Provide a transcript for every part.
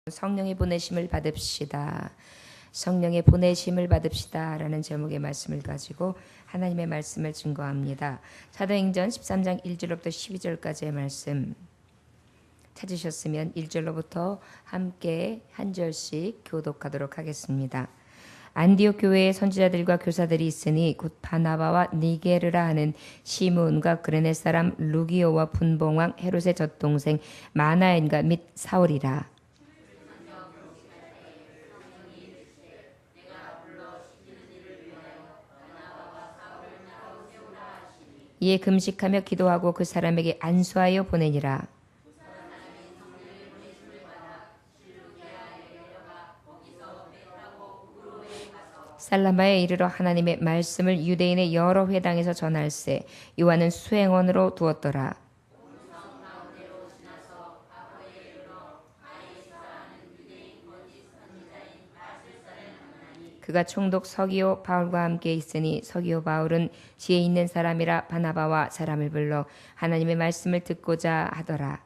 성령의 보내심을 받읍시다. 성령의 보내심을 받읍시다 라는 제목의 말씀을 가지고 하나님의 말씀을 증거합니다. 사도행전 13장 1절로부터 12절까지의 말씀 찾으셨으면 1절로부터 함께 한 절씩 교독하도록 하겠습니다. 안디옥 교회에 선지자들과 교사들이 있으니 곧 바나바와 니게르라 하는 시므온과 그레네 사람 루기오와 분봉왕 헤롯의 젖동생 마나엔과 및 사울이라. 이에 금식하며 기도하고 그 사람에게 안수하여 보내니라. 살라마에 이르러 하나님의 말씀을 유대인의 여러 회당에서 전할세. 요한은 수행원으로 두었더라. 그가 총독 서기오 바울과 함께 있으니 서기오 바울은 지혜 있는 사람이라 바나바와 사람을 불러 하나님의 말씀을 듣고자 하더라.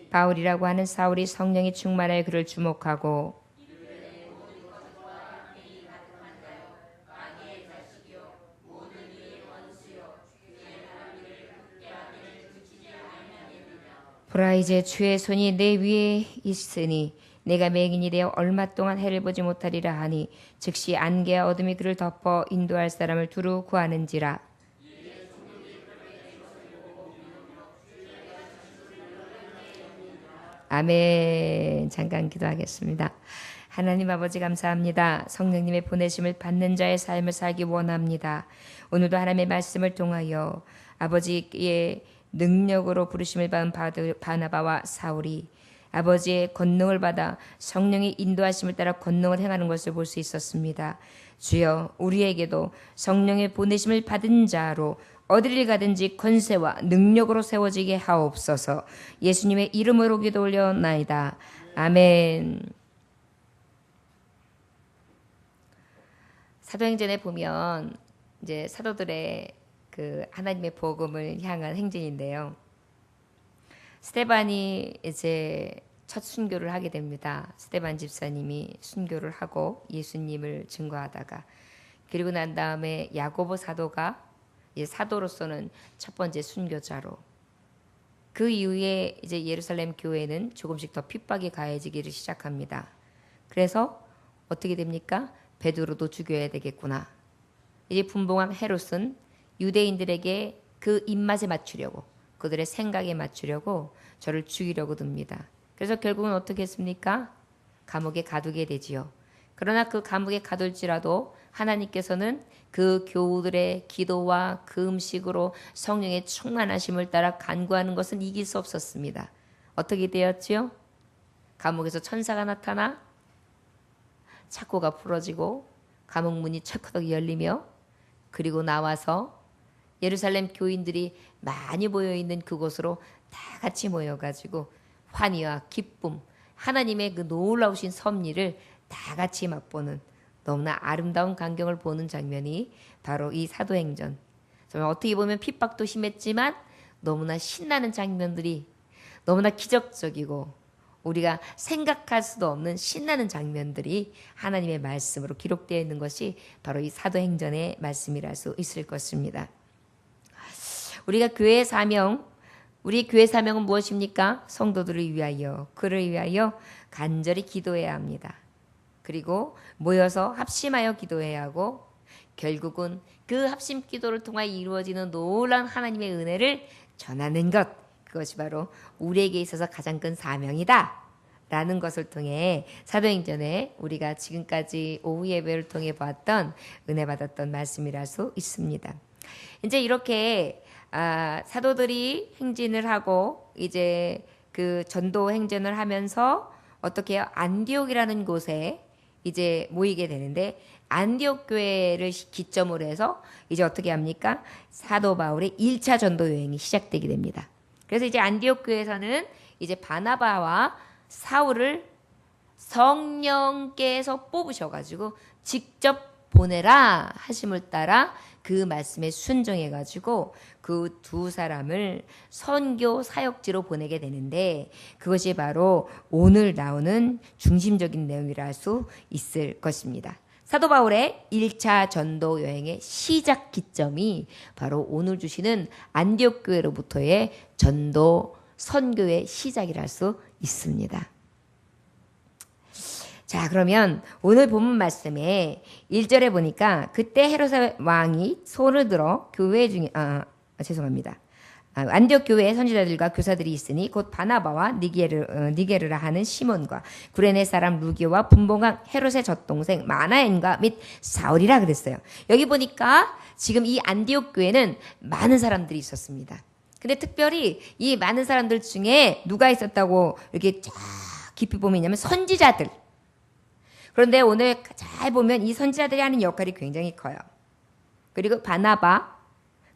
바울이라고 하는 사울이 성령이 충만하여 그를 주목하고 보라, 이제 주의 손이 내 위에 있으니 내가 맹인이 되어 얼마 동안 해를 보지 못하리라 하니 즉시 안개와 어둠이 그를 덮어 인도할 사람을 두루 구하는지라. 아멘. 잠깐 기도하겠습니다. 하나님 아버지 감사합니다. 성령님의 보내심을 받는 자의 삶을 살기 원합니다. 오늘도 하나님의 말씀을 통하여 아버지의 능력으로 부르심을 받은 바나바와 사울이 아버지의 권능을 받아 성령의 인도하심을 따라 권능을 행하는 것을 볼 수 있었습니다. 주여, 우리에게도 성령의 보내심을 받은 자로 어디를 가든지 권세와 능력으로 세워지게 하옵소서. 예수님의 이름으로 기도 올려나이다. 아멘. 사도행전에 보면 이제 사도들의 그 하나님의 복음을 향한 행진인데요. 스데반이 이제 첫 순교를 하게 됩니다. 스데반 집사님이 순교를 하고 예수님을 증거하다가 그리고 난 다음에 야고보 사도가 사도로서는 첫 번째 순교자로 그 이후에 이제 예루살렘 교회는 조금씩 더 핍박이 가해지기를 시작합니다. 그래서 어떻게 됩니까? 베드로도 죽여야 되겠구나. 이제 분봉왕 헤롯은 유대인들에게 그 입맛에 맞추려고 그들의 생각에 맞추려고 저를 죽이려고 듭니다. 그래서 결국은 어떻게 했습니까? 감옥에 가두게 되지요. 그러나 그 감옥에 가둘지라도 하나님께서는 그 교우들의 기도와 그 음식으로 성령의 충만하심을 따라 간구하는 것은 이길 수 없었습니다. 어떻게 되었지요? 감옥에서 천사가 나타나 착고가 풀어지고 감옥 문이 철커덕 열리며 그리고 나와서 예루살렘 교인들이 많이 모여있는 그곳으로 다 같이 모여가지고 환희와 기쁨, 하나님의 그 놀라우신 섭리를 다 같이 맛보는 너무나 아름다운 광경을 보는 장면이 바로 이 사도행전. 정말 어떻게 보면 핍박도 심했지만 너무나 신나는 장면들이 너무나 기적적이고 우리가 생각할 수도 없는 신나는 장면들이 하나님의 말씀으로 기록되어 있는 것이 바로 이 사도행전의 말씀이랄 수 있을 것입니다. 우리가 교회의 사명, 우리 교회 사명은 무엇입니까? 성도들을 위하여, 그를 위하여 간절히 기도해야 합니다. 그리고 모여서 합심하여 기도해야 하고 결국은 그 합심 기도를 통하여 이루어지는 놀라운 하나님의 은혜를 전하는 것, 그것이 바로 우리에게 있어서 가장 큰 사명이다 라는 것을 통해 사도행전에 우리가 지금까지 오후 예배를 통해 보았던 은혜 받았던 말씀이랄 수 있습니다. 이제 이렇게 사도들이 행진을 하고 이제 그 전도 행진을 하면서 어떻게 해요? 안디옥이라는 곳에 이제 모이게 되는데 안디옥 교회를 기점으로 해서 이제 어떻게 합니까? 사도 바울의 1차 전도 여행이 시작되게 됩니다. 그래서 이제 안디옥 교회에서는 이제 바나바와 사울을 성령께서 뽑으셔가지고 직접 보내라 하심을 따라 그 말씀에 순종해가지고 그 두 사람을 선교 사역지로 보내게 되는데 그것이 바로 오늘 나오는 중심적인 내용이라 할 수 있을 것입니다. 사도 바울의 1차 전도 여행의 시작 기점이 바로 오늘 주시는 안디옥 교회로부터의 전도 선교의 시작이라 할 수 있습니다. 자, 그러면 오늘 본문 말씀에 1절에 보니까 그때 헤롯의 왕이 손을 들어 교회 중에 안디옥 교회에 선지자들과 교사들이 있으니 곧 바나바와 니게르라 하는 시몬과 구레네 사람 루기오와 분봉왕 헤롯의 젖동생 마나엔과 및 사울이라 그랬어요. 여기 보니까 지금 이 안디옥 교회는 많은 사람들이 있었습니다. 근데 특별히 이 많은 사람들 중에 누가 있었다고 이렇게 쫙 깊이 보면 있냐면 선지자들. 그런데 오늘 잘 보면 이 선지자들이 하는 역할이 굉장히 커요. 그리고 바나바,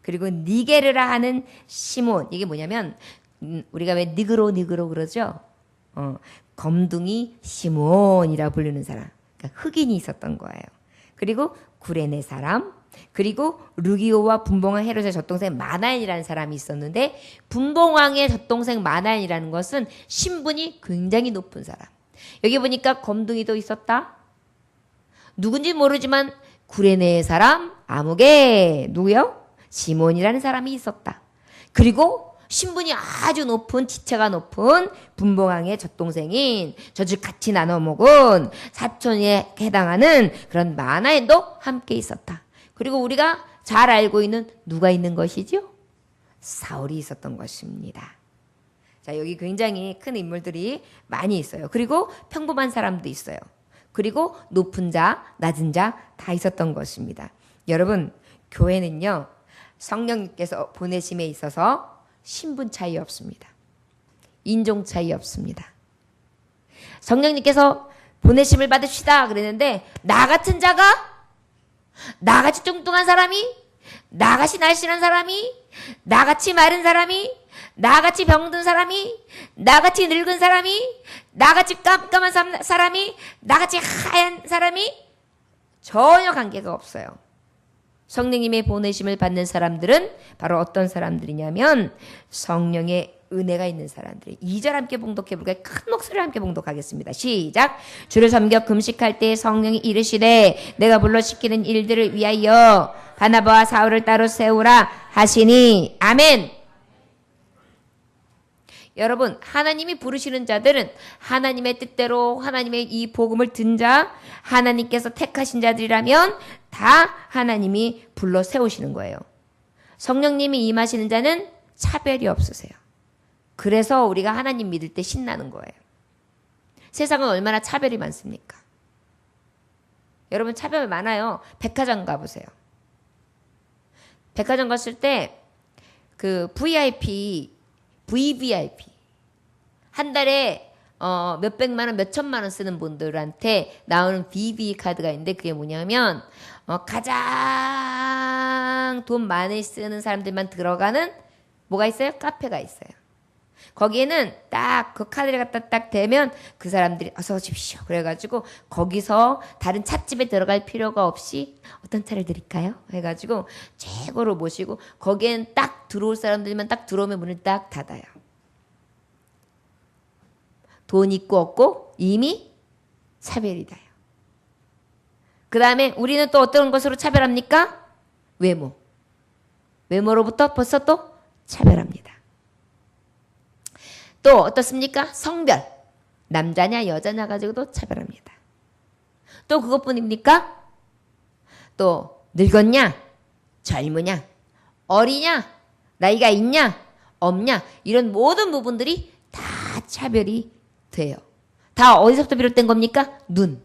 그리고 니게르라 하는 시몬. 이게 뭐냐면 우리가 왜 니그로 그러죠? 검둥이 시몬이라고 부르는 사람. 그러니까 흑인이 있었던 거예요. 그리고 구레네 사람, 그리고 루기오와 분봉왕 헤롯의 젖동생 마나엔이라는 사람이 있었는데 분봉왕의 젖동생 마나엔이라는 것은 신분이 굉장히 높은 사람. 여기 보니까 검둥이도 있었다. 누군지 모르지만 구레네 사람 아무개 누구요? 시몬이라는 사람이 있었다. 그리고 신분이 아주 높은 지체가 높은 분봉왕의 젖동생인 젖을 같이 나눠 먹은 사촌에 해당하는 그런 마나엔도 함께 있었다. 그리고 우리가 잘 알고 있는 누가 있는 것이죠? 사울이 있었던 것입니다. 자, 여기 굉장히 큰 인물들이 많이 있어요. 그리고 평범한 사람도 있어요. 그리고 높은 자, 낮은 자 다 있었던 것입니다. 여러분, 교회는요, 성령님께서 보내심에 있어서 신분 차이 없습니다. 인종 차이 없습니다. 성령님께서 보내심을 받읍시다 그랬는데 나 같은 자가, 나같이 뚱뚱한 사람이, 나같이 날씬한 사람이, 나같이 마른 사람이, 나같이 병든 사람이, 나같이 늙은 사람이, 나같이 깜깜한 사람이, 나같이 하얀 사람이 전혀 관계가 없어요. 성령님의 보내심을 받는 사람들은 바로 어떤 사람들이냐면 성령의 은혜가 있는 사람들이. 2절 함께 봉독해 볼까요? 큰 목소리로 함께 봉독하겠습니다. 시작. 주를 섬겨 금식할 때 성령이 이르시되 내가 불러 시키는 일들을 위하여 바나바와 사울을 따로 세우라 하시니. 아멘. 여러분, 하나님이 부르시는 자들은 하나님의 뜻대로 하나님의 이 복음을 든 자, 하나님께서 택하신 자들이라면 다 하나님이 불러 세우시는 거예요. 성령님이 임하시는 자는 차별이 없으세요. 그래서 우리가 하나님 믿을 때 신나는 거예요. 세상은 얼마나 차별이 많습니까? 여러분, 차별 많아요. 백화점 가보세요. 백화점 갔을 때 그 VVIP 한 달에 몇백만 원, 몇천만 원 쓰는 분들한테 나오는 BB 카드가 있는데 그게 뭐냐면 가장 돈 많이 쓰는 사람들만 들어가는 뭐가 있어요? 카페가 있어요. 거기에는 딱 그 카드를 갖다 딱 대면 그 사람들이 어서 오십시오. 그래가지고 거기서 다른 찻집에 들어갈 필요가 없이 어떤 차를 드릴까요? 해가지고 최고로 모시고 거기엔 딱 들어올 사람들만 딱 들어오면 문을 딱 닫아요. 돈 있고 없고 이미 차별이 돼요. 그 다음에 우리는 또 어떤 것으로 차별합니까? 외모. 외모로부터 벌써 또 차별합니다. 또 어떻습니까? 성별. 남자냐 여자냐 가지고도 차별합니다. 또 그것뿐입니까? 또 늙었냐 젊으냐 어리냐 나이가 있냐 없냐 이런 모든 부분들이 다 차별이 돼요. 다 어디서부터 비롯된 겁니까? 눈.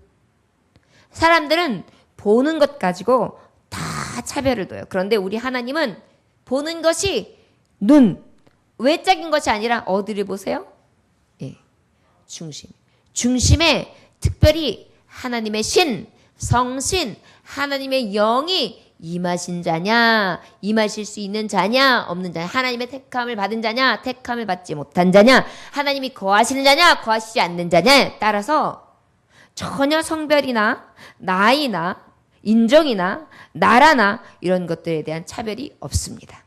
사람들은 보는 것 가지고 다 차별을 둬요. 그런데 우리 하나님은 보는 것이 눈, 외적인 것이 아니라 어디를 보세요? 예, 중심. 중심에 특별히 하나님의 신, 성신, 하나님의 영이 임하신 자냐, 임하실 수 있는 자냐, 없는 자냐, 하나님의 택함을 받은 자냐, 택함을 받지 못한 자냐, 하나님이 거하시는 자냐, 거하시지 않는 자냐에 따라서 전혀 성별이나 나이나 인종이나 나라나 이런 것들에 대한 차별이 없습니다.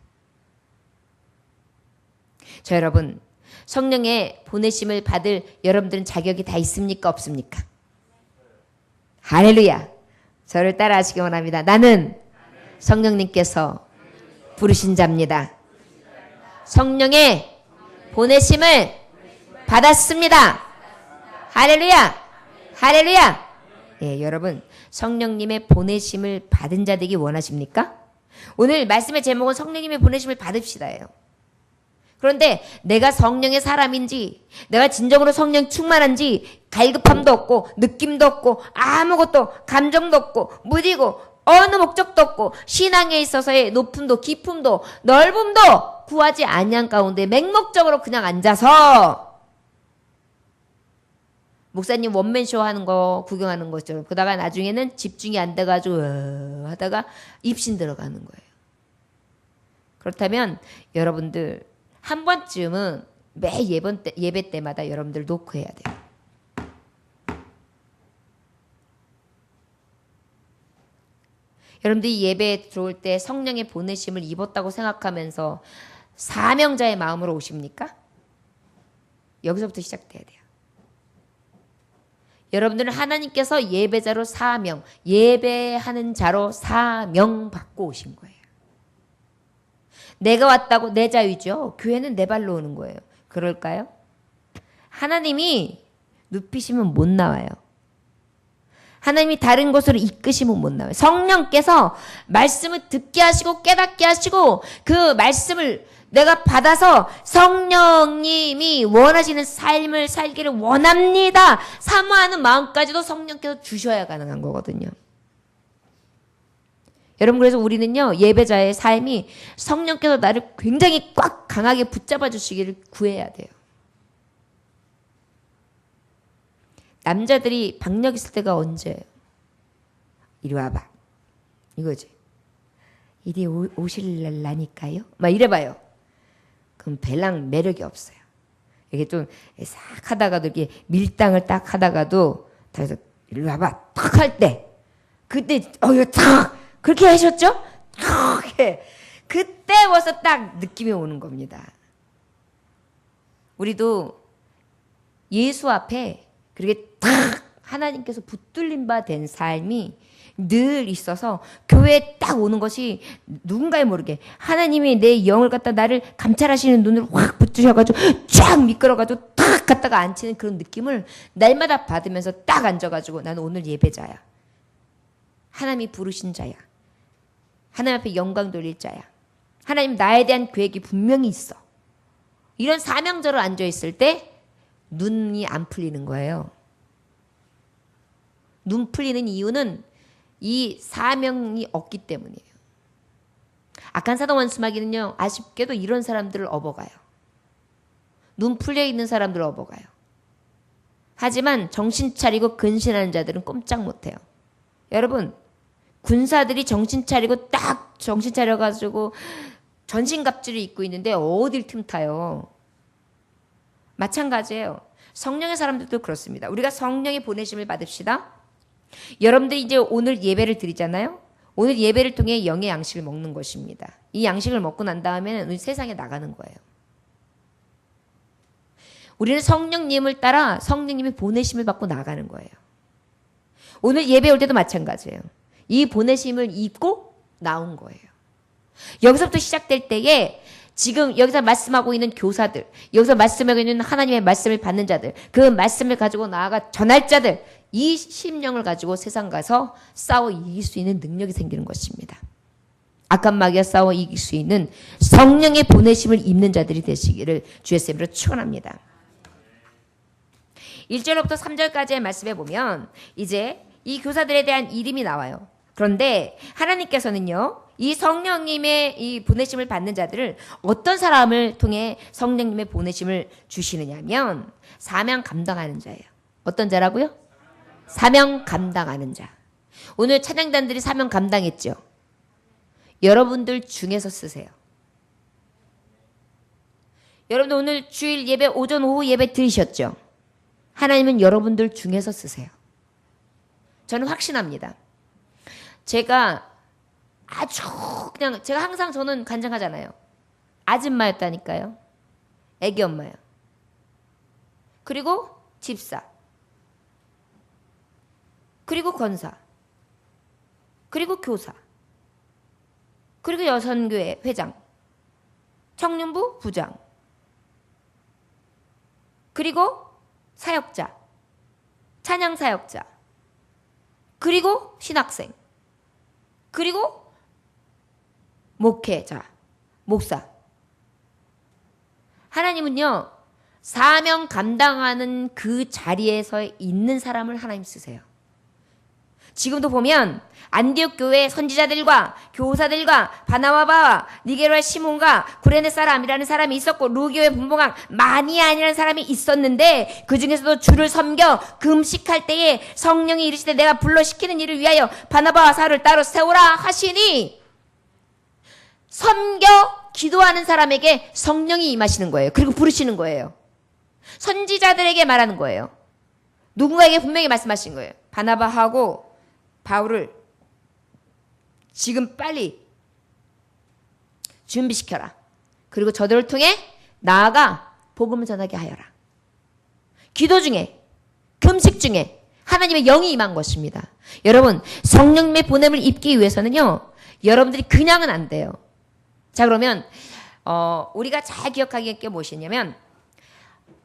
자, 여러분, 성령의 보내심을 받을 여러분들은 자격이 다 있습니까? 없습니까? 할렐루야. 저를 따라 하시기 원합니다. 나는 성령님께서 부르신 자입니다. 성령의 보내심을 받았습니다. 할렐루야. 할렐루야. 예, 여러분, 성령님의 보내심을 받은 자 되기 원하십니까? 오늘 말씀의 제목은 성령님의 보내심을 받읍시다예요. 그런데 내가 성령의 사람인지, 내가 진정으로 성령 충만한지 갈급함도 없고 느낌도 없고 아무것도 감정도 없고 무디고 어느 목적도 없고 신앙에 있어서의 높음도 깊음도 넓음도 구하지 아니한 가운데 맹목적으로 그냥 앉아서 목사님 원맨쇼 하는 거 구경하는 거죠. 그러다가 나중에는 집중이 안 돼가지고 하다가 입신 들어가는 거예요. 그렇다면 여러분들 한 번쯤은 매 예배 때마다 여러분들 노크해야 돼요. 여러분들이 예배에 들어올 때 성령의 보내심을 입었다고 생각하면서 사명자의 마음으로 오십니까? 여기서부터 시작돼야 돼요. 여러분들은 하나님께서 예배자로 사명, 예배하는 자로 사명 받고 오신 거예요. 내가 왔다고 내 자유죠. 교회는 내 발로 오는 거예요. 그럴까요? 하나님이 눕히시면 못 나와요. 하나님이 다른 곳으로 이끄시면 못 나와요. 성령께서 말씀을 듣게 하시고 깨닫게 하시고 그 말씀을 내가 받아서 성령님이 원하시는 삶을 살기를 원합니다. 사모하는 마음까지도 성령께서 주셔야 가능한 거거든요. 여러분, 그래서 우리는요, 예배자의 삶이 성령께서 나를 굉장히 꽉 강하게 붙잡아 주시기를 구해야 돼요. 남자들이 박력 있을 때가 언제예요? 이리 와봐. 이거지. 이리 오실라니까요? 막 이래봐요. 그럼 별랑 매력이 없어요. 이게 좀 싹 하다가도 이렇게 밀당을 딱 하다가도 다해서 이리 와봐 탁 할 때 그때 이거 탁 그렇게 하셨죠? 그때 벌써 딱 느낌이 오는 겁니다. 우리도 예수 앞에 그렇게 딱 하나님께서 붙들린 바 된 삶이 늘 있어서 교회에 딱 오는 것이 누군가에 모르게 하나님이 내 영을 갖다 나를 감찰하시는 눈을 확 붙으셔가지고 쫙 미끄러가지고 딱 갖다가 앉히는 그런 느낌을 날마다 받으면서 딱 앉아가지고 나는 오늘 예배자야. 하나님이 부르신 자야. 하나님 앞에 영광 돌릴 자야. 하나님 나에 대한 계획이 분명히 있어. 이런 사명자로 앉아있을 때 눈이 안 풀리는 거예요. 눈 풀리는 이유는 이 사명이 없기 때문이에요. 악한 사도 원수마귀는요, 아쉽게도 이런 사람들을 업어가요. 눈 풀려 있는 사람들을 업어가요. 하지만 정신 차리고 근신하는 자들은 꼼짝 못해요. 여러분, 군사들이 정신 차리고 딱 정신 차려가지고 전신갑주를 입고 있는데 어딜 틈타요. 마찬가지예요. 성령의 사람들도 그렇습니다. 우리가 성령의 보내심을 받읍시다. 여러분들이 이제 오늘 예배를 드리잖아요. 오늘 예배를 통해 영의 양식을 먹는 것입니다. 이 양식을 먹고 난 다음에는 우리 세상에 나가는 거예요. 우리는 성령님을 따라 성령님의 보내심을 받고 나가는 거예요. 오늘 예배 올 때도 마찬가지예요. 이 보내심을 입고 나온 거예요. 여기서부터 시작될 때에 지금 여기서 말씀하고 있는 교사들, 여기서 말씀하고 있는 하나님의 말씀을 받는 자들, 그 말씀을 가지고 나아가 전할 자들, 이 심령을 가지고 세상 가서 싸워 이길 수 있는 능력이 생기는 것입니다. 악한 마귀와 싸워 이길 수 있는 성령의 보내심을 입는 자들이 되시기를 주의 이름으로 축원합니다. 1절부터 3절까지의 말씀에 보면 이제 이 교사들에 대한 이름이 나와요. 그런데 하나님께서는요, 이 성령님의 이 보내심을 받는 자들을 어떤 사람을 통해 성령님의 보내심을 주시느냐면 사명 감당하는 자예요. 어떤 자라고요? 사명 감당하는 자. 오늘 찬양단들이 사명 감당했죠. 여러분들 중에서 쓰세요. 여러분들 오늘 주일 예배 오전 오후 예배 들으셨죠? 하나님은 여러분들 중에서 쓰세요. 저는 확신합니다. 제가 아주 그냥 제가 항상 저는 간증하잖아요. 아줌마였다니까요. 애기 엄마요. 그리고 집사. 그리고 권사. 그리고 교사. 그리고 여선교회 회장. 청년부 부장. 그리고 사역자. 찬양 사역자. 그리고 신학생. 그리고 목회자. 목사. 하나님은요, 사명 감당하는 그 자리에서 있는 사람을 하나님 쓰세요. 지금도 보면 안디옥 교회 선지자들과 교사들과 바나바와 니게로와 시몬과 구레네 사람이라는 사람이 있었고 루교의 분봉왕 마니아니라는 사람이 있었는데 그 중에서도 주를 섬겨 금식할 때에 성령이 이르시되 내가 불러시키는 일을 위하여 바나바와 사울을 따로 세우라 하시니 섬겨 기도하는 사람에게 성령이 임하시는 거예요. 그리고 부르시는 거예요. 선지자들에게 말하는 거예요. 누군가에게 분명히 말씀하신 거예요. 바나바하고 바울을 지금 빨리 준비시켜라. 그리고 저들을 통해 나아가 복음을 전하게 하여라. 기도 중에, 금식 중에 하나님의 영이 임한 것입니다. 여러분, 성령님의 보냄을 입기 위해서는요, 여러분들이 그냥은 안 돼요. 자, 그러면 우리가 잘 기억하기에 게 무엇이냐면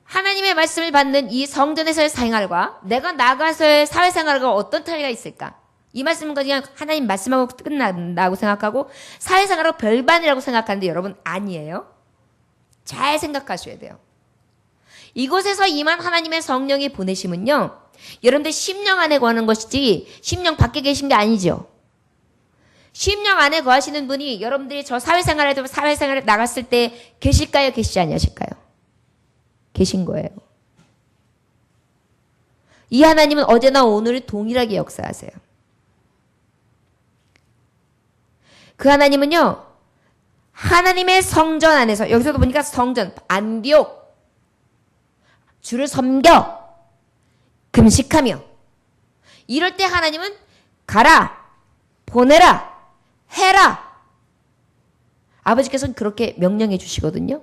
하나님의 말씀을 받는 이 성전에서의 생활과 내가 나가서의 사회생활과 어떤 차이가 있을까? 이 말씀은 그냥 하나님 말씀하고 끝난다고 생각하고 사회생활하고 별반이라고 생각하는데 여러분 아니에요. 잘 생각하셔야 돼요. 이곳에서 임한 하나님의 성령의 보내심은요. 여러분들 심령 안에 거하는 것이지 심령 밖에 계신 게 아니죠. 심령 안에 거하시는 분이 여러분들이 저 사회생활에도 사회생활에 나갔을 때 계실까요? 계시지 아니하실까요? 계신 거예요. 이 하나님은 어제나 오늘 동일하게 역사하세요. 그 하나님은요. 하나님의 성전 안에서 여기서도 보니까 성전 안디옥 주를 섬겨 금식하며 이럴 때 하나님은 가라 보내라 해라 아버지께서는 그렇게 명령해 주시거든요.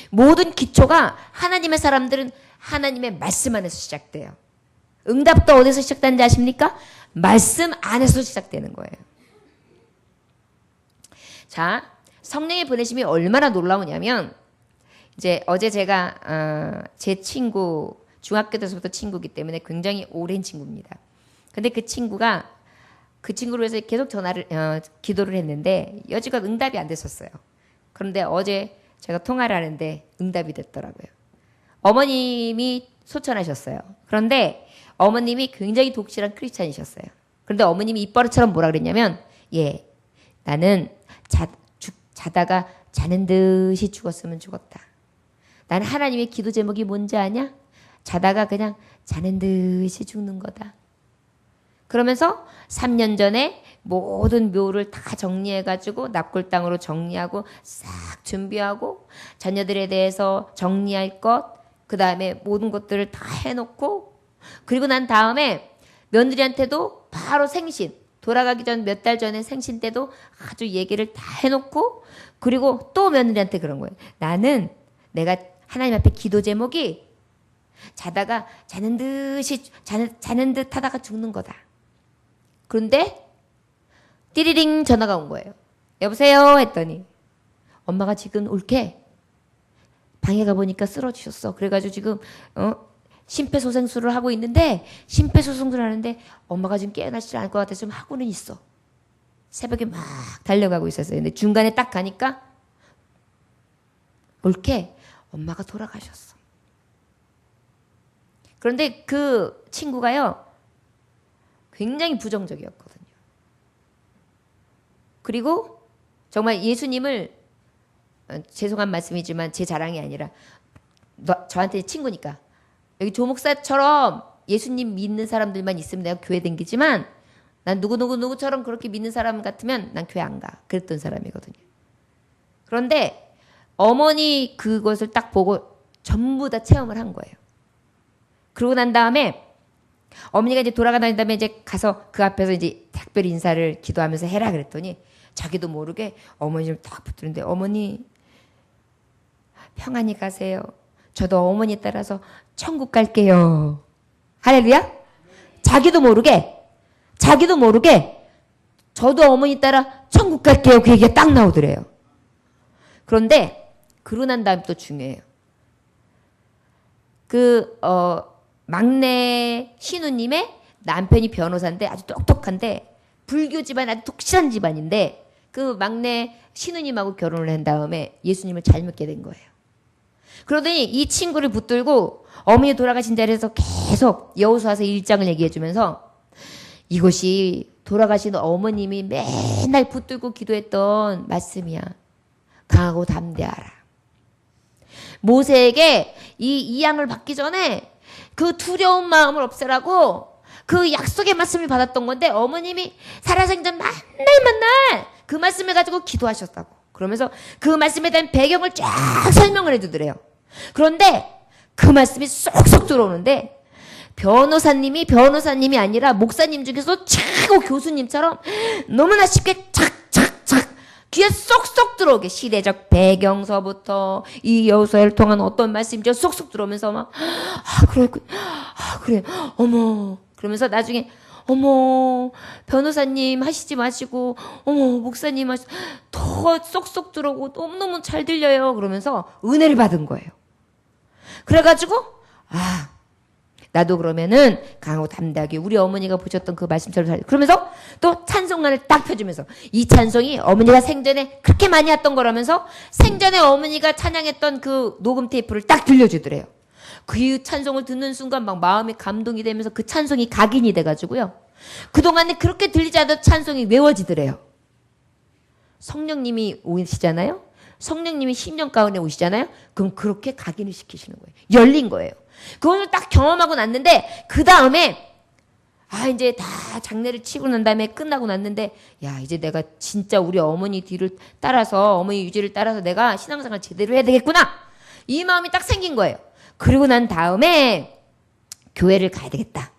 모든 기초가 하나님의 사람들은 하나님의 말씀 안에서 시작돼요. 응답도 어디서 시작되는지 아십니까? 말씀 안에서 시작되는 거예요. 자, 성령의 보내심이 얼마나 놀라우냐면 이제 어제 제가 제 친구 중학교 때서부터 친구이기 때문에 굉장히 오랜 친구입니다. 근데 그 친구를 위해서 계속 기도를 했는데 여지껏 응답이 안 됐었어요. 그런데 어제 제가 통화를 하는데 응답이 됐더라고요. 어머님이 소천하셨어요. 그런데 어머님이 굉장히 독실한 크리스찬이셨어요. 그런데 어머님이 입버릇처럼 뭐라 그랬냐면 나는 자다가 자는 듯이 죽었으면 죽었다. 나는 하나님의 기도 제목이 뭔지 아냐? 자다가 그냥 자는 듯이 죽는 거다. 그러면서 3년 전에 모든 묘를 다 정리해가지고 납골당으로 정리하고 싹 준비하고 자녀들에 대해서 정리할 것, 그 다음에 모든 것들을 다 해놓고 그리고 난 다음에 며느리한테도 바로 생신, 돌아가기 전 몇 달 전에 생신 때도 아주 얘기를 다 해놓고 그리고 또 며느리한테 그런 거예요. 나는 내가 하나님 앞에 기도 제목이 자다가 자는 듯 하다가 죽는 거다. 그런데 띠리링 전화가 온 거예요. 여보세요 했더니 엄마가 지금 옳게 방에 가보니까 쓰러지셨어. 그래가지고 지금 심폐소생술을 하고 있는데 심폐소생술을 하는데 엄마가 지금 깨어나지 않을 것 같아서 좀 하고는 있어. 새벽에 막 달려가고 있었어요. 근데 중간에 딱 가니까 옳게 엄마가 돌아가셨어. 그런데 그 친구가요. 굉장히 부정적이었거든요. 그리고 정말 예수님을 죄송한 말씀이지만 제 자랑이 아니라 저한테 친구니까 여기 조목사처럼 예수님 믿는 사람들만 있으면 내가 교회 댕기지만 난 누구처럼 그렇게 믿는 사람 같으면 난 교회 안 가. 그랬던 사람이거든요. 그런데 어머니 그것을 딱 보고 전부 다 체험을 한 거예요. 그러고 난 다음에 어머니가 이제 돌아가 다닌 다음에 이제 가서 그 앞에서 이제 작별 인사를 기도하면서 해라 그랬더니 자기도 모르게 어머니를 딱 붙드는데 어머니 평안히 가세요. 저도 어머니 따라서 천국 갈게요. 할렐루야. 자기도 모르게 저도 어머니 따라 천국 갈게요. 그 얘기가 딱 나오더래요. 그런데 그러고 난 다음에 또 중요해요. 막내 신우님의 남편이 변호사인데 아주 똑똑한데 불교 집안 아주 독실한 집안인데 그 막내 신우님하고 결혼을 한 다음에 예수님을 잘 믿게 된 거예요. 그러더니 이 친구를 붙들고 어머니 돌아가신 자리에서 계속 여호수아서 1장을 얘기해 주면서 이것이 돌아가신 어머님이 맨날 붙들고 기도했던 말씀이야. 강하고 담대하라. 모세에게 이 양을 받기 전에 그 두려운 마음을 없애라고 그 약속의 말씀을 받았던 건데 어머님이 살아생전 맨날 그 말씀을 가지고 기도하셨다고. 그러면서 그 말씀에 대한 배경을 쫙 설명을 해주더래요. 그런데 그 말씀이 쏙쏙 들어오는데 변호사님이 아니라 목사님 중에서 최고 교수님처럼 너무나 쉽게 착착착 귀에 쏙쏙 들어오게 시대적 배경서부터 이 여호수아를 통한 어떤 말씀인지 쏙쏙 들어오면서 막 그래 어머 그러면서 나중에 어머 변호사님 하시지 마시고 어머 목사님 하시 더 쏙쏙 들어오고 너무너무 잘 들려요. 그러면서 은혜를 받은 거예요. 그래가지고 나도 그러면은 강하고 담대하게 우리 어머니가 보셨던 그 말씀처럼 살 그러면서 또 찬송가를 딱 펴주면서 이 찬송이 어머니가 생전에 그렇게 많이 했던 거라면서 생전에 어머니가 찬양했던 그 녹음 테이프를 딱 들려주더래요. 그 찬송을 듣는 순간 막 마음이 감동이 되면서 그 찬송이 각인이 돼가지고요. 그동안에 그렇게 들리지 않던 찬송이 외워지더래요. 성령님이 오시잖아요. 성령님이 심령 가운데 오시잖아요. 그럼 그렇게 각인을 시키시는 거예요. 열린 거예요. 그걸 딱 경험하고 났는데 그 다음에 이제 다 장례를 치고 난 다음에 끝나고 났는데 야 이제 내가 진짜 우리 어머니 뒤를 따라서 어머니 유지를 따라서 내가 신앙생활 제대로 해야 되겠구나. 이 마음이 딱 생긴 거예요. 그리고 난 다음에 교회를 가야 되겠다.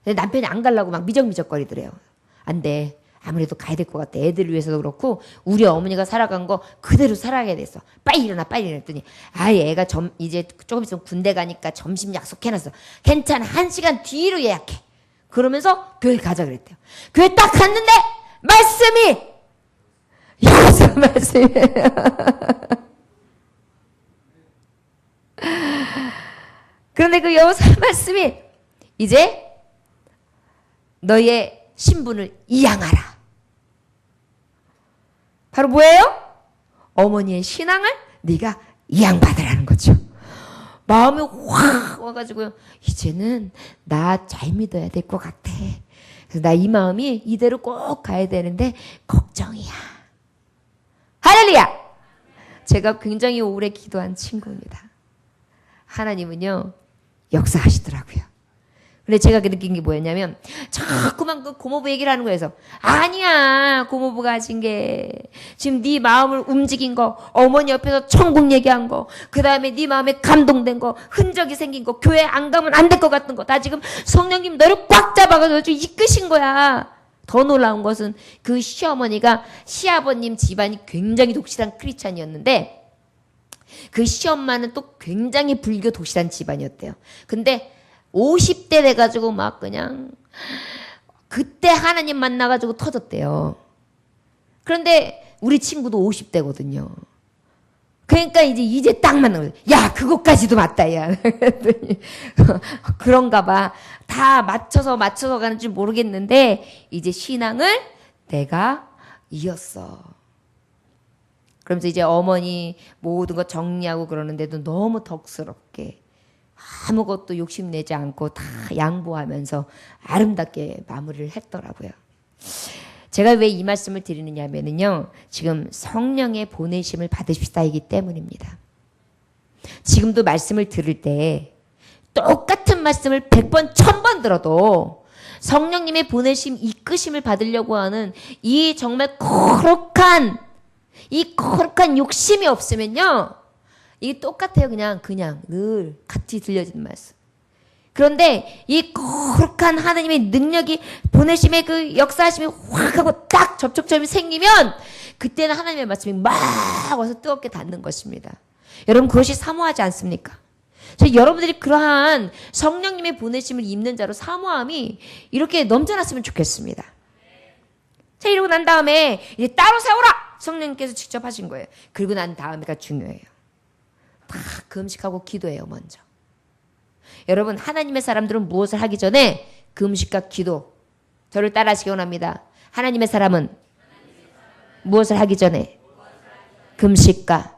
근데 남편이 안 가려고 막 미적미적거리더래요. 안 돼. 아무래도 가야 될 것 같아. 애들을 위해서도 그렇고 우리 어머니가 살아간 거 그대로 살아가야 됐어. 빨리 일어나 했더니 애가 이제 조금 있으면 군대 가니까 점심 약속해놨어. 괜찮아. 1시간 뒤로 예약해. 그러면서 교회 가자 그랬대요. 교회 딱 갔는데 말씀이 여기서 말씀이 그런데 그 여호수아 말씀이 이제 너의 신분을 이양하라. 바로 뭐예요? 어머니의 신앙을 네가 이양받으라는 거죠. 마음이 확 와가지고요. 이제는 나 잘 믿어야 될 것 같아. 그래서 나 이 마음이 이대로 꼭 가야 되는데 걱정이야. 할렐루야! 제가 굉장히 오래 기도한 친구입니다. 하나님은요 역사하시더라고요. 근데 제가 느낀 게 뭐였냐면 자꾸만 그 고모부 얘기를 하는 거여서 아니야 고모부가 하신 게 지금 네 마음을 움직인 거 어머니 옆에서 천국 얘기한 거 그 다음에 네 마음에 감동된 거 흔적이 생긴 거 교회 안 가면 안 될 것 같은 거 다 지금 성령님 너를 꽉 잡아가지고 이끄신 거야. 더 놀라운 것은 그 시어머니가 시아버님 집안이 굉장히 독실한 크리스찬이었는데 그 시엄마는 또 굉장히 불교 독실한 집안이었대요. 근데 50대 돼가지고 막 그냥 그때 하나님 만나가지고 터졌대요. 그런데 우리 친구도 50대거든요. 그러니까 이제 딱 만나고 야 그것까지도 맞다 야. 그런가 봐. 다 맞춰서 가는지 모르겠는데 이제 신앙을 내가 이었어. 그러면서 이제 어머니 모든 거 정리하고 그러는데도 너무 덕스럽게 아무것도 욕심내지 않고 다 양보하면서 아름답게 마무리를 했더라고요. 제가 왜 이 말씀을 드리느냐 하면요. 지금 성령의 보내심을 받으십사이기 때문입니다. 지금도 말씀을 들을 때 똑같은 말씀을 100번, 1000번 들어도 성령님의 보내심, 이끄심을 받으려고 하는 이 정말 거룩한 욕심이 없으면요. 이게 똑같아요. 그냥 늘 같이 들려지는 말씀. 그런데 이 거룩한 하나님의 능력이 보내심의 그 역사하심이 확 하고 딱 접촉점이 생기면 그때는 하나님의 말씀이 막 와서 뜨겁게 닿는 것입니다. 여러분 그것이 사모하지 않습니까? 여러분들이 그러한 성령님의 보내심을 입는 자로 사모함이 이렇게 넘쳐났으면 좋겠습니다. 자, 이러고 난 다음에 이제 따로 세우라! 성령님께서 직접 하신 거예요. 그리고 난 다음에가 중요해요. 다 금식하고 기도해요, 먼저. 여러분, 하나님의 사람들은 무엇을 하기 전에 금식과 기도. 저를 따라 하시기 원합니다. 하나님의 사람은 무엇을 하기 전에 금식과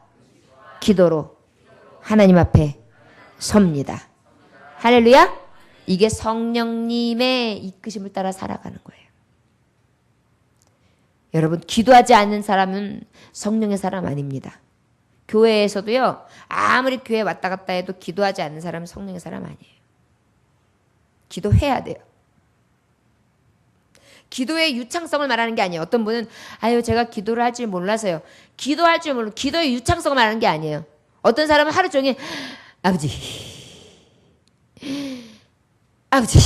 기도로 하나님 앞에 섭니다. 할렐루야. 이게 성령님의 이끄심을 따라 살아가는 거예요. 여러분 기도하지 않는 사람은 성령의 사람 아닙니다. 교회에서도요. 아무리 교회 왔다 갔다 해도 기도하지 않는 사람은 성령의 사람 아니에요. 기도해야 돼요. 기도의 유창성을 말하는 게 아니에요. 어떤 분은 아유 제가 기도를 할 줄 몰라서요. 기도할 줄 모르고 기도의 유창성을 말하는 게 아니에요. 어떤 사람은 하루 종일 아버지 아버지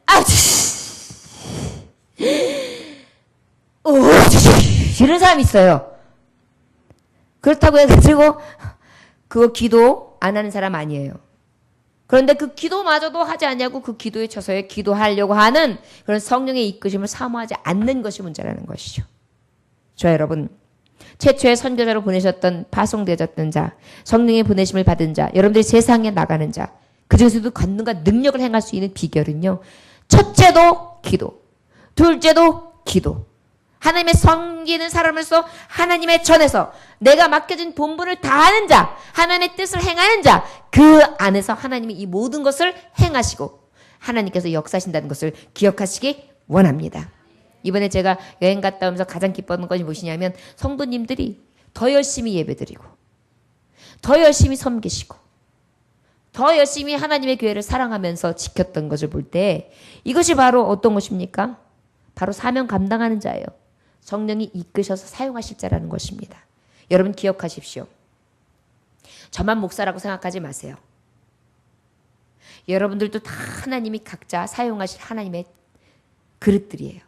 아버지 오 이런 사람이 있어요. 그렇다고 해가지고 그거 기도 안 하는 사람 아니에요. 그런데 그 기도마저도 하지 않냐고 그 기도에 쳐서에 기도하려고 하는 그런 성령의 이끄심을 사모하지 않는 것이 문제라는 것이죠. 저 여러분 최초의 선교자로 보내셨던 파송되어졌던 자 성령의 보내심을 받은 자 여러분들이 세상에 나가는 자 그중에서도 권능과 능력을 행할 수 있는 비결은요. 첫째도 기도 둘째도 기도 하나님의 섬기는 사람으로서 하나님의 전에서 내가 맡겨진 본분을 다하는 자 하나님의 뜻을 행하는 자 그 안에서 하나님이 이 모든 것을 행하시고 하나님께서 역사하신다는 것을 기억하시기 원합니다. 이번에 제가 여행 갔다 오면서 가장 기뻤던 것이 무엇이냐면 성도님들이 더 열심히 예배드리고 더 열심히 섬기시고 더 열심히 하나님의 교회를 사랑하면서 지켰던 것을 볼 때 이것이 바로 어떤 것입니까? 바로 사명 감당하는 자예요. 성령이 이끄셔서 사용하실 자라는 것입니다. 여러분 기억하십시오. 저만 목사라고 생각하지 마세요. 여러분들도 다 하나님이 각자 사용하실 하나님의 그릇들이에요.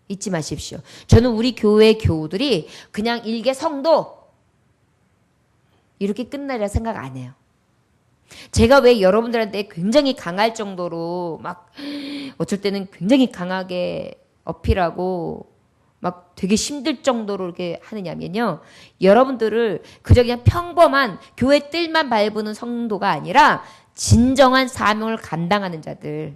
잊지 마십시오. 저는 우리 교회 교우들이 그냥 일개 성도 이렇게 끝나리라 생각 안 해요. 제가 왜 여러분들한테 굉장히 강할 정도로 막 어쩔 때는 굉장히 강하게 어필하고 막 되게 힘들 정도로 이렇게 하느냐면요. 여러분들을 그저 그냥 평범한 교회 뜰만 밟는 성도가 아니라 진정한 사명을 감당하는 자들.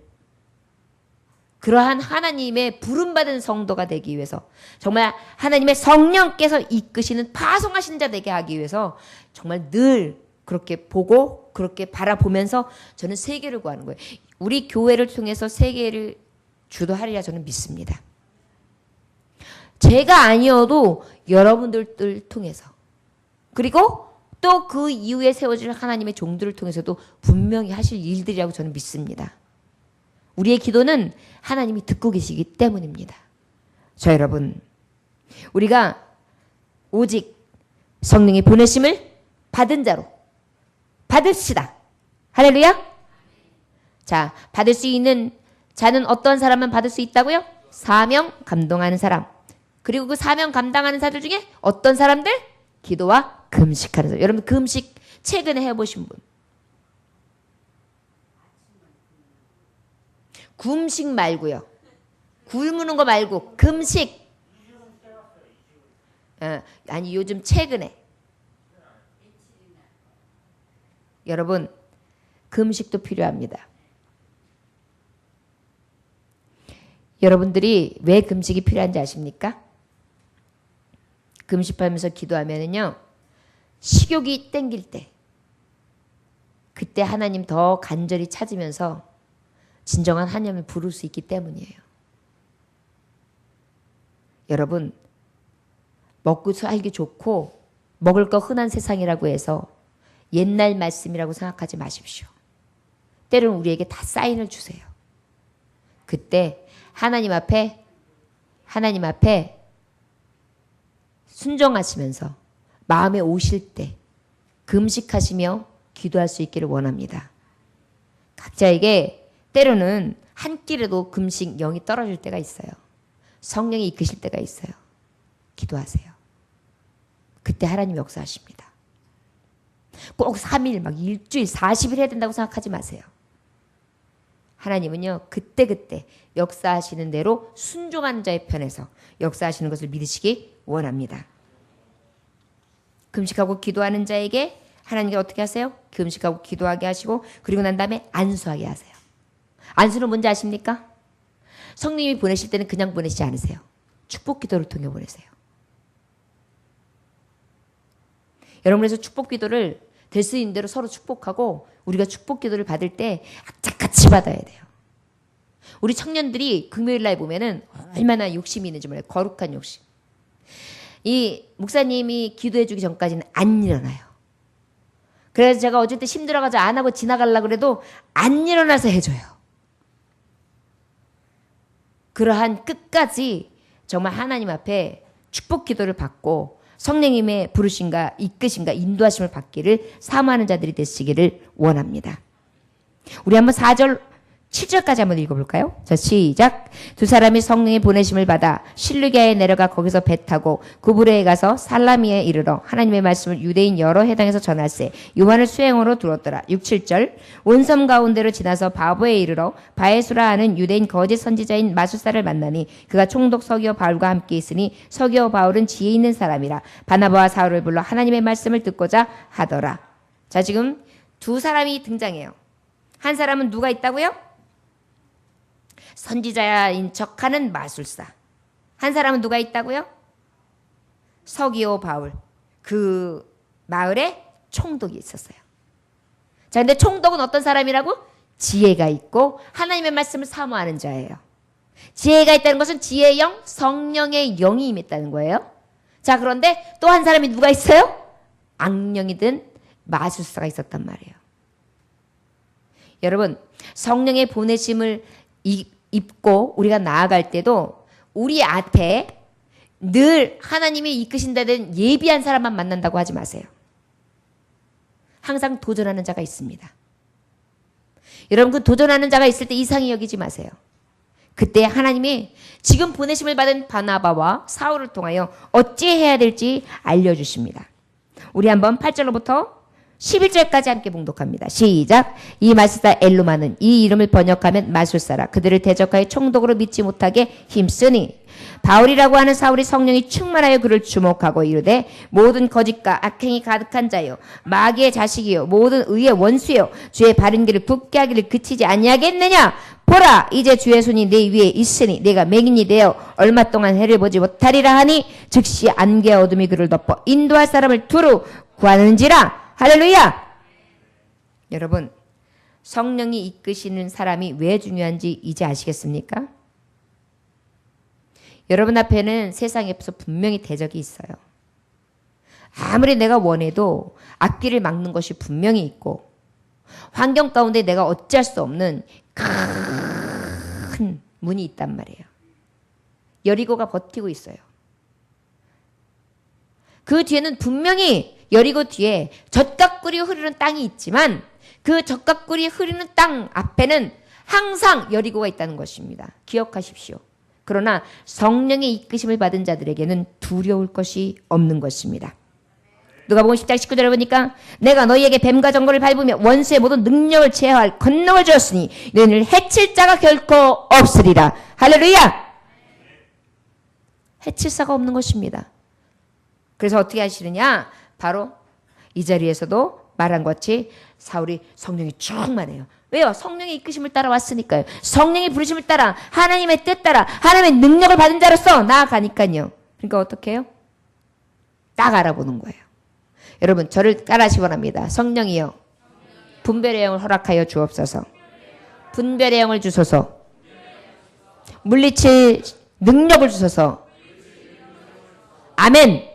그러한 하나님의 부름받은 성도가 되기 위해서 정말 하나님의 성령께서 이끄시는 파송하시는 자 되게 하기 위해서 정말 늘 그렇게 보고 그렇게 바라보면서 저는 세계를 구하는 거예요. 우리 교회를 통해서 세계를 주도하리라 저는 믿습니다. 제가 아니어도 여러분들을 통해서 그리고 또 그 이후에 세워질 하나님의 종들을 통해서도 분명히 하실 일들이라고 저는 믿습니다. 우리의 기도는 하나님이 듣고 계시기 때문입니다. 저 여러분 우리가 오직 성령의 보내심을 받은 자로 받읍시다. 할렐루야. 자, 받을 수 있는 자는 어떤 사람은 받을 수 있다고요? 사명 감동하는 사람. 그리고 그 사명 감당하는 사람들 중에 어떤 사람들? 기도와 금식하는 사람. 여러분 금식 최근에 해보신 분? 금식 말고요. 굶는 거 말고 금식. 아니 요즘 최근에. 여러분 금식도 필요합니다. 여러분들이 왜 금식이 필요한지 아십니까? 금식하면서 기도하면은요. 식욕이 땡길 때 그때 하나님 더 간절히 찾으면서 진정한 하나님을 부를 수 있기 때문이에요. 여러분 먹고 살기 좋고 먹을 거 흔한 세상이라고 해서 옛날 말씀이라고 생각하지 마십시오. 때로는 우리에게 다 사인을 주세요. 그때 하나님 앞에 순종하시면서 마음에 오실 때 금식하시며 기도할 수 있기를 원합니다. 각자에게 때로는 한 끼라도 금식 영이 떨어질 때가 있어요. 성령이 이끄실 때가 있어요. 기도하세요. 그때 하나님 역사하십니다. 꼭 3일, 막 일주일, 40일 해야 된다고 생각하지 마세요. 하나님은요, 그때그때 역사하시는 대로 순종하는 자의 편에서 역사하시는 것을 믿으시기 원합니다. 금식하고 기도하는 자에게 하나님께 어떻게 하세요? 금식하고 기도하게 하시고 그리고 난 다음에 안수하게 하세요. 안수는 뭔지 아십니까? 성령님이 보내실 때는 그냥 보내시지 않으세요. 축복 기도를 통해 보내세요. 여러분 그래서 축복 기도를 될 수 있는 대로 서로 축복하고 우리가 축복 기도를 받을 때 악착같이 받아야 돼요. 우리 청년들이 금요일 날 보면은 얼마나 욕심이 있는지 몰라요. 거룩한 욕심. 이 목사님이 기도해 주기 전까지는 안 일어나요. 그래서 제가 어쨌든 힘들어가지고 안 하고 지나가려고 그래도 안 일어나서 해줘요. 그러한 끝까지 정말 하나님 앞에 축복 기도를 받고 성령님의 부르심과 이끄심과 인도하심을 받기를 사모하는 자들이 되시기를 원합니다. 우리 한번 4절 7절까지 한번 읽어볼까요? 자, 시작. 두 사람이 성령의 보내심을 받아 실루기아에 내려가 거기서 배 타고 구브레에 가서 살라미에 이르러 하나님의 말씀을 유대인 여러 해당에서 전할세 요한을 수행으로 두었더라. 6, 7절. 온 섬 가운데로 지나서 바보에 이르러 바에수라 하는 유대인 거짓 선지자인 마술사를 만나니 그가 총독 서기오 바울과 함께 있으니 서기오 바울은 지혜 있는 사람이라 바나바와 사울을 불러 하나님의 말씀을 듣고자 하더라. 자, 지금 두 사람이 등장해요. 한 사람은 누가 있다고요? 선지자인 척하는 마술사. 한 사람은 누가 있다고요? 서기오 바울. 그 마을에 총독이 있었어요. 자, 근데 총독은 어떤 사람이라고? 지혜가 있고 하나님의 말씀을 사모하는 자예요. 지혜가 있다는 것은 지혜의 영, 성령의 영이 임했다는 거예요. 자, 그런데 또 한 사람이 누가 있어요? 악령이 든 마술사가 있었단 말이에요. 여러분, 성령의 보내심을 입고 우리가 나아갈 때도 우리 앞에 늘 하나님이 이끄신다는 예비한 사람만 만난다고 하지 마세요. 항상 도전하는 자가 있습니다. 여러분 그 도전하는 자가 있을 때 이상히 여기지 마세요. 그때 하나님이 지금 보내심을 받은 바나바와 사울을 통하여 어찌해야 될지 알려주십니다. 우리 한번 8절로부터 11절까지 함께 봉독합니다. 시작. 이 마술사 엘루마는 이 이름을 번역하면 마술사라. 그들을 대적하여 총독으로 믿지 못하게 힘쓰니 바울이라고 하는 사울이 성령이 충만하여 그를 주목하고 이르되 모든 거짓과 악행이 가득한 자요 마귀의 자식이요 모든 의의 원수요 주의 바른 길을 굽게 하기를 그치지 아니하겠느냐. 보라 이제 주의 손이 내 위에 있으니 내가 맹인이 되어 얼마 동안 해를 보지 못하리라 하니 즉시 안개의 어둠이 그를 덮어 인도할 사람을 두루 구하는지라. 할렐루야! 여러분, 성령이 이끄시는 사람이 왜 중요한지 이제 아시겠습니까? 여러분 앞에는 세상에서 분명히 대적이 있어요. 아무리 내가 원해도 앞길을 막는 것이 분명히 있고 환경 가운데 내가 어찌할 수 없는 큰 문이 있단 말이에요. 여리고가 버티고 있어요. 그 뒤에는 분명히 여리고 뒤에 젖과 꿀이 흐르는 땅이 있지만 그 젖과 꿀이 흐르는 땅 앞에는 항상 여리고가 있다는 것입니다. 기억하십시오. 그러나 성령의 이끄심을 받은 자들에게는 두려울 것이 없는 것입니다. 누가복음 10장 19절에 보니까 내가 너희에게 뱀과 정거를 밟으며 원수의 모든 능력을 제어할 권능을 주었으니 너희를 해칠 자가 결코 없으리라. 할렐루야! 해칠 자가 없는 것입니다. 그래서 어떻게 하시느냐? 바로 이 자리에서도 말한 것 같이 사울이 성령이 충만해요. 왜요? 성령의 이끄심을 따라왔으니까요. 성령의 부르심을 따라 하나님의 뜻 따라 하나님의 능력을 받은 자로서 나아가니까요. 그러니까 어떻게 해요? 딱 알아보는 거예요. 여러분 저를 따라하시기 원합니다. 성령이여 분별의 영을 허락하여 주옵소서. 분별의 영을 주소서. 물리칠 능력을 주소서. 아멘.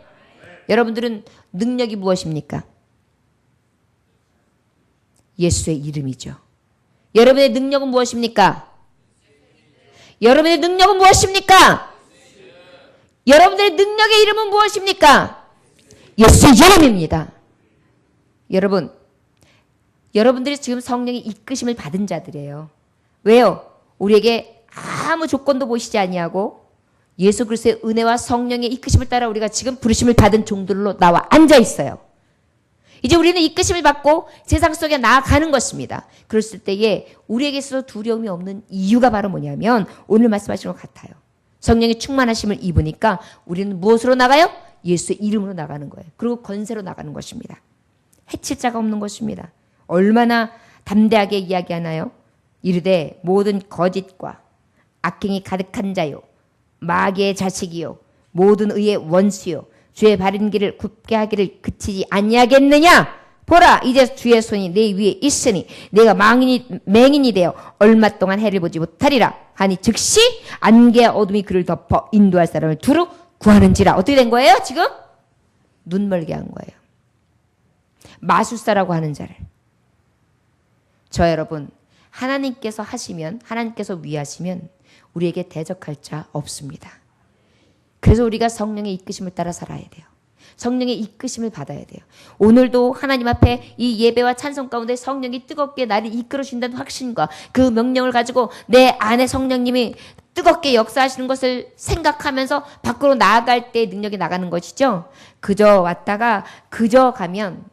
여러분들은 능력이 무엇입니까? 예수의 이름이죠. 여러분의 능력은 무엇입니까? 여러분의 능력은 무엇입니까? 여러분들의 능력의 이름은 무엇입니까? 예수의 이름입니다. 여러분들이 지금 성령의 이끄심을 받은 자들이에요. 왜요? 우리에게 아무 조건도 보시지 아니하고 예수 그리스도의 은혜와 성령의 이끄심을 따라 우리가 지금 부르심을 받은 종들로 나와 앉아 있어요. 이제 우리는 이끄심을 받고 세상 속에 나아가는 것입니다. 그랬을 때에 우리에게서 두려움이 없는 이유가 바로 뭐냐면 오늘 말씀하신 것 같아요. 성령의 충만하심을 입으니까 우리는 무엇으로 나가요? 예수의 이름으로 나가는 거예요. 그리고 건세로 나가는 것입니다. 해칠 자가 없는 것입니다. 얼마나 담대하게 이야기하나요? 이르되 모든 거짓과 악행이 가득한 자요 마귀의 자식이요 모든 의의 원수요 주의 바른 길을 굽게 하기를 그치지 아니하겠느냐? 보라 이제 주의 손이 내 위에 있으니 내가 맹인이 되어 얼마 동안 해를 보지 못하리라 하니 즉시 안개와 어둠이 그를 덮어 인도할 사람을 두루 구하는지라. 어떻게 된 거예요 지금? 눈멀게 한 거예요. 마술사라고 하는 자를. 저 여러분 하나님께서 하시면 하나님께서 위하시면 우리에게 대적할 자 없습니다. 그래서 우리가 성령의 이끄심을 따라 살아야 돼요. 성령의 이끄심을 받아야 돼요. 오늘도 하나님 앞에 이 예배와 찬송 가운데 성령이 뜨겁게 나를 이끌어 주신다는 확신과 그 명령을 가지고 내 안에 성령님이 뜨겁게 역사하시는 것을 생각하면서 밖으로 나아갈 때 능력이 나가는 것이죠. 그저 왔다가 그저 가면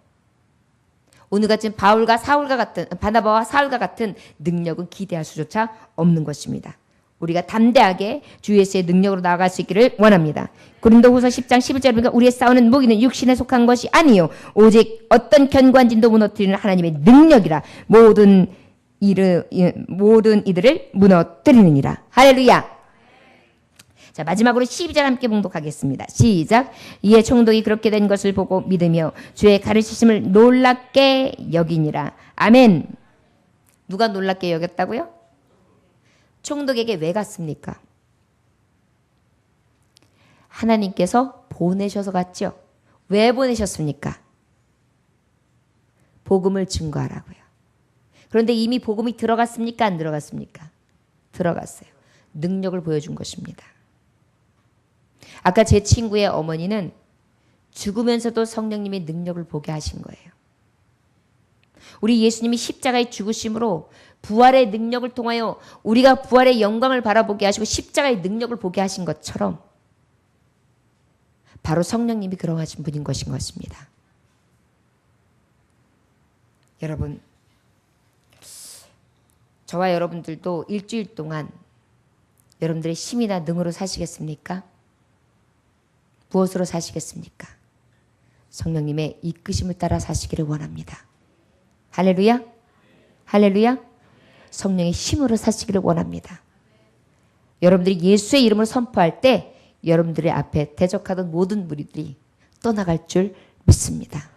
오늘같이 바나바와 사울과 같은 능력은 기대할 수조차 없는 것입니다. 우리가 담대하게 주 예수의 능력으로 나아갈 수 있기를 원합니다. 고린도후서 10장 11절에 보니까 우리의 싸우는 무기는 육신에 속한 것이 아니요 오직 어떤 견고한 진도 무너뜨리는 하나님의 능력이라 모든 이들을 무너뜨리느니라. 할렐루야. 자, 마지막으로 12절 함께 봉독하겠습니다. 시작. 이에 총독이 그렇게 된 것을 보고 믿으며 주의 가르치심을 놀랍게 여기니라. 아멘. 누가 놀랍게 여겼다고요? 총독에게 왜 갔습니까? 하나님께서 보내셔서 갔죠. 왜 보내셨습니까? 복음을 증거하라고요. 그런데 이미 복음이 들어갔습니까? 안 들어갔습니까? 들어갔어요. 능력을 보여준 것입니다. 아까 제 친구의 어머니는 죽으면서도 성령님의 능력을 보게 하신 거예요. 우리 예수님이 십자가의 죽으심으로 부활의 능력을 통하여 우리가 부활의 영광을 바라보게 하시고 십자가의 능력을 보게 하신 것처럼 바로 성령님이 그러하신 분인 것인 것입니다. 여러분, 저와 여러분들도 일주일 동안 여러분들의 힘이나 능으로 사시겠습니까? 무엇으로 사시겠습니까? 성령님의 이끄심을 따라 사시기를 원합니다. 할렐루야? 할렐루야? 성령의 힘으로 사시기를 원합니다. 여러분들이 예수의 이름을 선포할 때 여러분들의 앞에 대적하던 모든 무리들이 떠나갈 줄 믿습니다.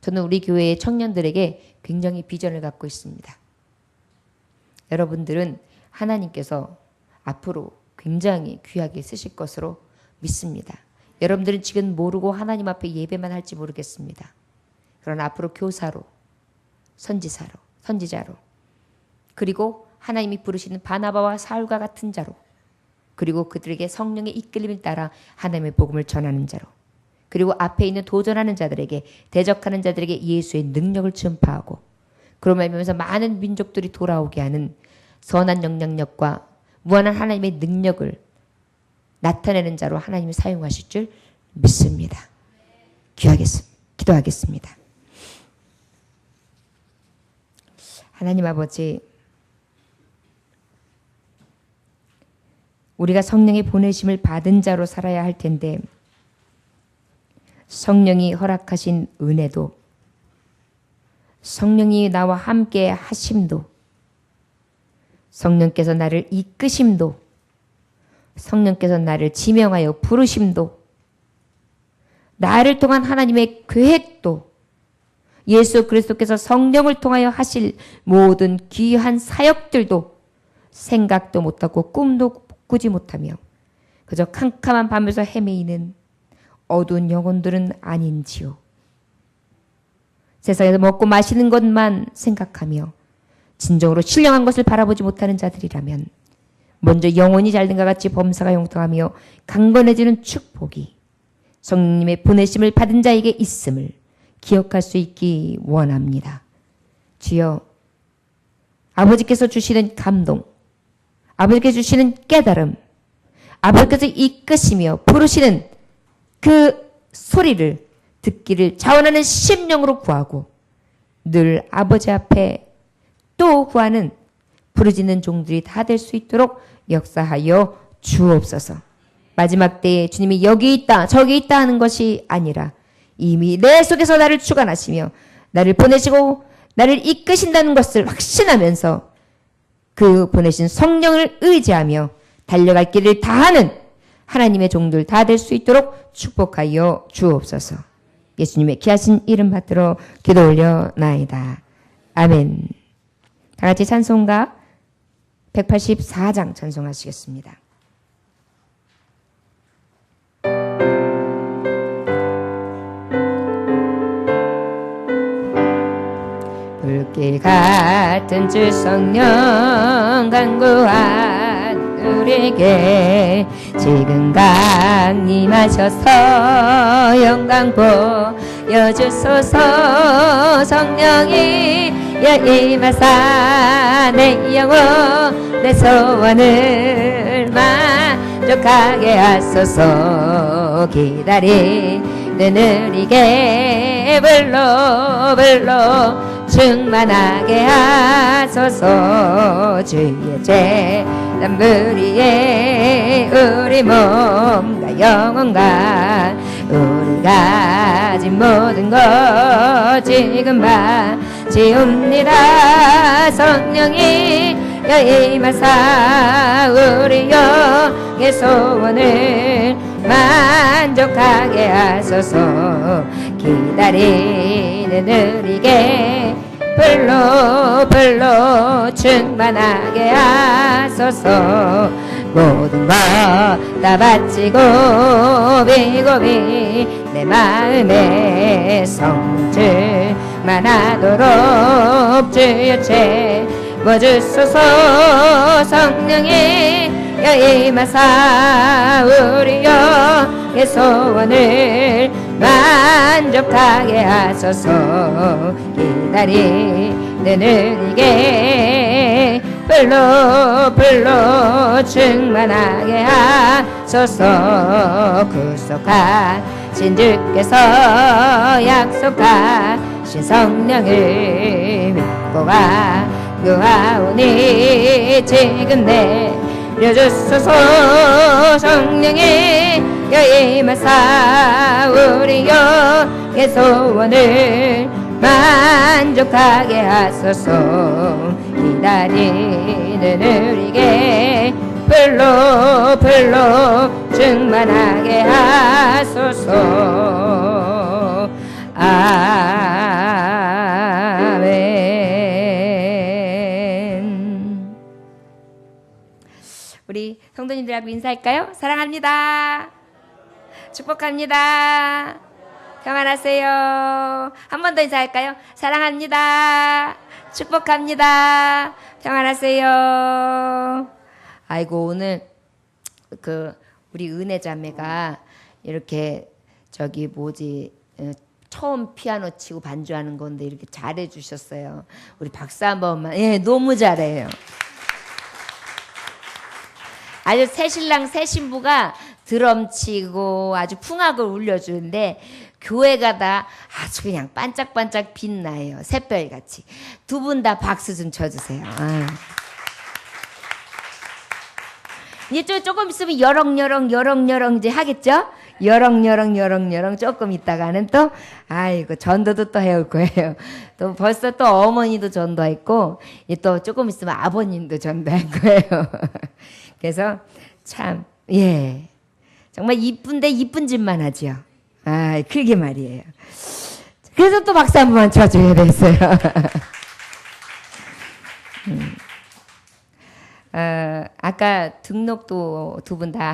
저는 우리 교회의 청년들에게 굉장히 비전을 갖고 있습니다. 여러분들은 하나님께서 앞으로 굉장히 귀하게 쓰실 것으로 믿습니다. 여러분들은 지금 모르고 하나님 앞에 예배만 할지 모르겠습니다. 그러나 앞으로 교사로, 선지자로, 그리고 하나님이 부르시는 바나바와 사울과 같은 자로, 그리고 그들에게 성령의 이끌림을 따라 하나님의 복음을 전하는 자로, 그리고 앞에 있는 도전하는 자들에게, 대적하는 자들에게 예수의 능력을 전파하고, 그로 말미암아서 많은 민족들이 돌아오게 하는 선한 영향력과 무한한 하나님의 능력을 나타내는 자로 하나님이 사용하실 줄 믿습니다. 기도하겠습니다. 하나님 아버지, 우리가 성령의 보내심을 받은 자로 살아야 할 텐데 성령이 허락하신 은혜도, 성령이 나와 함께 하심도, 성령께서 나를 이끄심도, 성령께서 나를 지명하여 부르심도, 나를 통한 하나님의 계획도, 예수 그리스도께서 성령을 통하여 하실 모든 귀한 사역들도 생각도 못하고 꿈도 꾸지 못하며 그저 캄캄한 밤에서 헤매이는 어두운 영혼들은 아닌지요. 세상에서 먹고 마시는 것만 생각하며 진정으로 신령한 것을 바라보지 못하는 자들이라면 먼저 영혼이 잘된과 같이 범사가 형통하며 강건해지는 축복이 성령님의 보내심을 받은 자에게 있음을 기억할 수 있기 원합니다. 주여, 아버지께서 주시는 감동, 아버지께서 주시는 깨달음, 아버지께서 이끄시며 부르시는 그 소리를 듣기를 자원하는 심령으로 구하고 늘 아버지 앞에 또 구하는 부르짖는 종들이 다 될 수 있도록 역사하여 주옵소서. 마지막 때에 주님이 여기 있다 저기 있다 하는 것이 아니라 이미 내 속에서 나를 주관하시며 나를 보내시고 나를 이끄신다는 것을 확신하면서 그 보내신 성령을 의지하며 달려갈 길을 다하는 하나님의 종들 다 될 수 있도록 축복하여 주옵소서. 예수님의 귀하신 이름 받들어 기도 올려나이다. 아멘. 다 같이 찬송가 184장 찬송하시겠습니다. 불길 같은 주 성령 간구한 우리에게 지금 강림하셔서 영광 보여주소서. 성령이 임하사 내 영혼 내 소원을 만족하게 하소서. 기다리는 우리에게 불러 충만하게 하소서. 주의 죄난 무리에 우리 몸과 영혼과 우리 가진 모든 것 지금 바치옵니다. 성령이 임하사 우리 영의 소원을 만족하게 하소서. 기다리는 우리에게 불러 충만하게 하소서. 모든 것 다 바치고 비고비 내 마음에 성질만 하도록 주여 채워주소서. 성령이 임하사 우리 영의 소원을 만족하게 하소서. 기다리는 우리에게 불러 충만하게 하소서. 구속하신 주께서 약속하신 성령을 믿고 간구하오니 지금 내려주소서. 성령이 임하사 우리 영의 소원을 만족하게 하소서. 기다리는 우리에게 불러 충만하게 하소서. 아멘. 우리 성도님들하고 인사할까요? 사랑합니다. 축복합니다. 평안하세요. 한 번 더 인사할까요? 사랑합니다. 축복합니다. 평안하세요. 아이고, 오늘 우리 은혜 자매가 이렇게 처음 피아노 치고 반주하는 건데 이렇게 잘해 주셨어요. 우리 박수 한 번만. 예, 너무 잘해요. 아주 새 신랑 새 신부가 드럼 치고 아주 풍악을 울려주는데 교회가 다 아주 그냥 반짝반짝 빛나요. 샛별같이. 두 분 다 박수 좀 쳐주세요. 이제 조금 있으면 여렁여렁 이제 하겠죠? 여렁여렁 조금 있다가는 또 아이고 전도도 또 해올 거예요. 또 벌써 또 어머니도 전도했고 또 조금 있으면 아버님도 전도할 거예요. 그래서 참 정말 이쁜데 이쁜 짓만 하죠. 그게 말이에요. 그래서 또 박수 한 번만 쳐줘야 됐어요. 아까 등록도 두 분 다